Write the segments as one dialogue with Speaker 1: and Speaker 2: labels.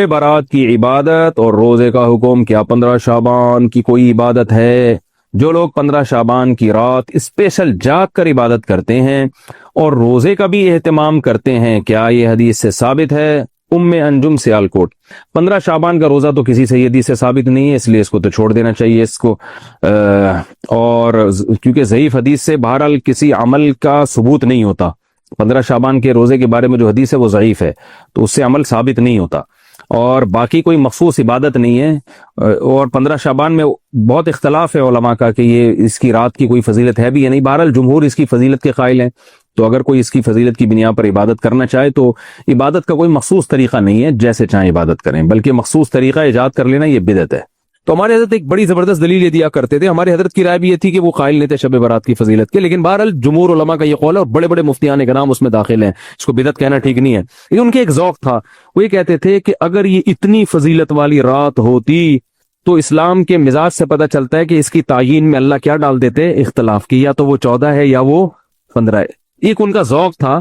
Speaker 1: برات کی عبادت اور روزے کا حکم، کیا 15 شعبان کی کوئی عبادت ہے؟ جو لوگ 15 شعبان کی رات اسپیشل جاگ کر عبادت کرتے ہیں اور روزے کا بھی اہتمام کرتے ہیں، کیا یہ حدیث سے ثابت ہے؟ انجم سیالکوٹ۔ 15 شعبان کا روزہ تو کسی سے حدیث سے ثابت نہیں ہے، اس لیے اس کو تو چھوڑ دینا چاہیے اس کو، اور کیونکہ ضعیف حدیث سے بہرحال کسی عمل کا ثبوت نہیں ہوتا۔ 15 شعبان کے روزے کے بارے میں جو حدیث ہے وہ ضعیف ہے، تو اس سے عمل ثابت نہیں ہوتا، اور باقی کوئی مخصوص عبادت نہیں ہے۔ اور 15 شعبان میں بہت اختلاف ہے علماء کا کہ یہ اس کی رات کی کوئی فضیلت ہے بھی یا نہیں۔ بہرحال جمہور اس کی فضیلت کے قائل ہیں، تو اگر کوئی اس کی فضیلت کی بنیاد پر عبادت کرنا چاہے تو عبادت کا کوئی مخصوص طریقہ نہیں ہے، جیسے چاہیں عبادت کریں، بلکہ مخصوص طریقہ ایجاد کر لینا یہ بدعت ہے۔ تو ہمارے حضرت ایک بڑی زبردست دلیل یہ دیا کرتے تھے، ہمارے حضرت کی رائے بھی یہ تھی کہ وہ قائل نہیں تھے شب برات کی فضیلت کے، لیکن بہرحال جمہور علماء کا یہ قول ہے اور بڑے بڑے مفتیان کرام اس میں داخل ہیں، اس کو بدعت کہنا ٹھیک نہیں ہے۔ یہ ان کے ایک ذوق تھا، وہ یہ کہتے تھے کہ اگر یہ اتنی فضیلت والی رات ہوتی تو اسلام کے مزاج سے پتہ چلتا ہے کہ اس کی تعیین میں اللہ کیا ڈال دیتے اختلاف کی، یا تو وہ 14 ہے یا وہ 15 ہے۔ ایک ان کا ذوق تھا،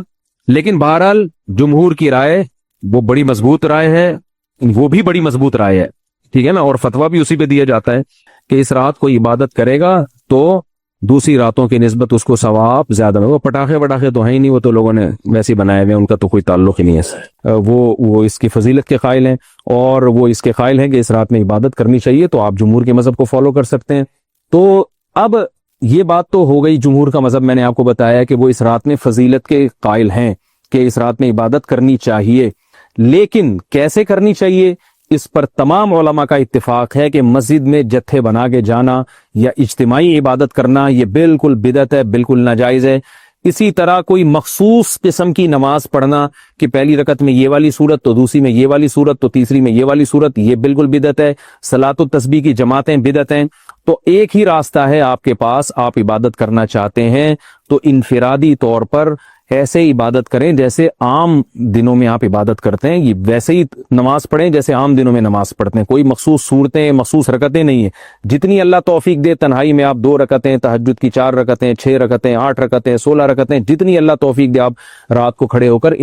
Speaker 1: لیکن بہرحال جمہور کی رائے وہ بڑی مضبوط رائے ہے، وہ بھی بڑی مضبوط رائے ہے، ٹھیک ہے نا، اور فتویٰ بھی اسی پہ دیا جاتا ہے کہ اس رات کو عبادت کرے گا تو دوسری راتوں کی نسبت اس کو ثواب زیادہ میں۔ وہ پٹاخے تو ہیں ہی نہیں، وہ تو لوگوں نے ویسے بنائے ہوئے، ان کا تو کوئی تعلق ہی نہیں ہے، وہ اس کی فضیلت کے قائل ہیں، اور وہ اس کے قائل ہیں کہ اس رات میں عبادت کرنی چاہیے، تو آپ جمہور کے مذہب کو فالو کر سکتے ہیں۔ تو اب یہ بات تو ہو گئی جمہور کا مذہب، میں نے آپ کو بتایا کہ وہ اس رات میں فضیلت کے قائل ہیں کہ اس رات میں عبادت کرنی چاہیے، لیکن کیسے کرنی چاہیے اس پر تمام علماء کا اتفاق ہے کہ مسجد میں جتھے بنا کے جانا یا اجتماعی عبادت کرنا یہ بالکل بدعت ہے، بالکل ناجائز ہے۔ اسی طرح کوئی مخصوص قسم کی نماز پڑھنا کہ پہلی رکعت میں یہ والی صورت تو دوسری میں یہ والی صورت تو تیسری میں یہ والی صورت، یہ بالکل بدعت ہے۔ صلاۃ التسبیح کی جماعتیں بدعت ہیں۔ تو ایک ہی راستہ ہے آپ کے پاس، آپ عبادت کرنا چاہتے ہیں تو انفرادی طور پر ایسے عبادت کریں جیسے عام دنوں میں آپ عبادت کرتے ہیں، یہ ویسے ہی نماز پڑھیں جیسے عام دنوں میں نماز پڑھتے ہیں، کوئی مخصوص صورتیں مخصوص رکعتیں نہیں ہیں۔ جتنی اللہ توفیق دے تنہائی میں آپ 2 رکعتیں، تہجد کی 4 رکعتیں، 6 رکعتیں، 8 رکعتیں، 16 رکعتیں، جتنی اللہ توفیق دے آپ رات کو کھڑے ہو کر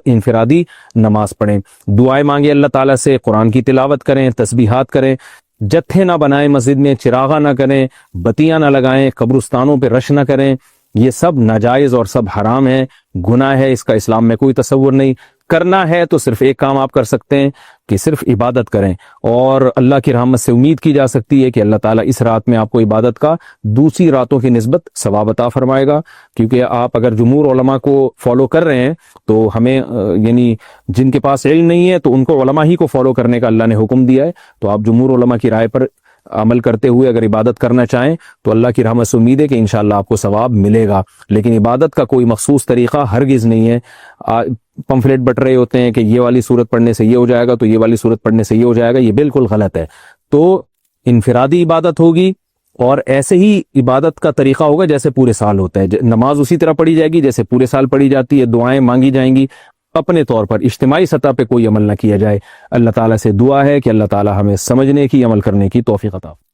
Speaker 1: انفرادی نماز پڑھیں، دعائیں مانگیں اللہ تعالیٰ سے، قرآن کی تلاوت کریں، تسبیحات کریں، جتھے نہ بنائیں مسجد میں، چراغاں نہ کریں، بتیاں نہ لگائیں، قبرستانوں پہ رش نہ کریں، یہ سب ناجائز اور سب حرام ہے، گناہ ہے، اس کا اسلام میں کوئی تصور نہیں۔ کرنا ہے تو صرف ایک کام آپ کر سکتے ہیں کہ صرف عبادت کریں، اور اللہ کی رحمت سے امید کی جا سکتی ہے کہ اللہ تعالیٰ اس رات میں آپ کو عبادت کا دوسری راتوں کی نسبت ثواب عطا فرمائے گا، کیونکہ آپ اگر جمہور علماء کو فالو کر رہے ہیں تو ہمیں یعنی جن کے پاس علم نہیں ہے تو ان کو علماء ہی کو فالو کرنے کا اللہ نے حکم دیا ہے، تو آپ جمہور علماء کی رائے پر عمل کرتے ہوئے اگر عبادت کرنا چاہیں تو اللہ کی رحمت سے امید ہے کہ انشاءاللہ آپ کو ثواب ملے گا، لیکن عبادت کا کوئی مخصوص طریقہ ہرگز نہیں ہے۔ پمفلیٹ بٹ رہے ہوتے ہیں کہ یہ والی صورت پڑھنے سے یہ ہو جائے گا تو یہ والی صورت پڑھنے سے یہ ہو جائے گا، یہ بالکل غلط ہے۔ تو انفرادی عبادت ہوگی اور ایسے ہی عبادت کا طریقہ ہوگا جیسے پورے سال ہوتا ہے، نماز اسی طرح پڑھی جائے گی جیسے پورے سال پڑھی جاتی ہے، دعائیں مانگی جائیں گی، اپنے طور پر اجتماعی سطح پہ کوئی عمل نہ کیا جائے۔ اللہ تعالیٰ سے دعا ہے کہ اللہ تعالیٰ ہمیں سمجھنے کی، عمل کرنے کی توفیق عطا فرمائے۔